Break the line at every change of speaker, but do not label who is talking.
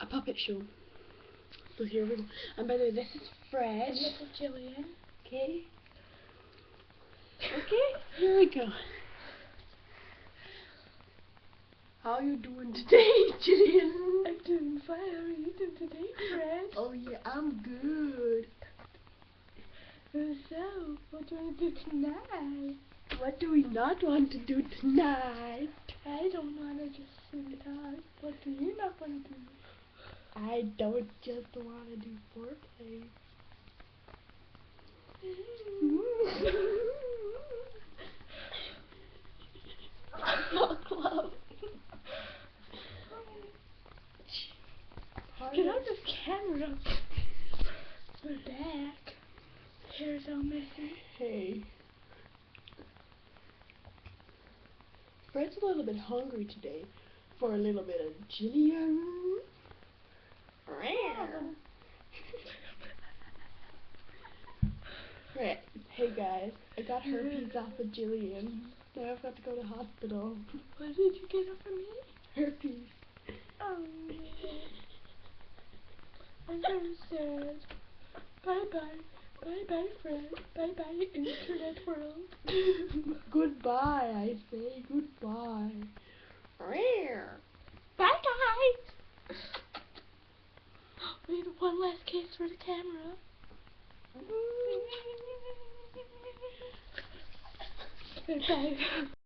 a puppet show. So here we go. And by the way, this is Fred.
And this is Jillian.
Okay. Okay, here we go. How are you doing today, Jillian?
I'm doing fine. How are you doing today, Fred?
Oh yeah, I'm good.
So, what do you want to do tonight?
What do we not want to do tonight?
I don't want to just sit and talk. What do you not want to do?
I don't just want to do foreplay.
So close. Get out this camera. We're back. Hair's all messy.
Hey. Fred's a little bit hungry today for a little bit of Jillian. Right. Hey guys, I got herpes off of Jillian. Now I've got to go to hospital.
What did you get off of me?
Herpes.
Oh, I'm very sad. Bye-bye. Bye-bye, Fred. Bye-bye, internet world.
Goodbye, I say. Goodbye.
Bye, guys. We need one last kiss for the camera. Goodbye.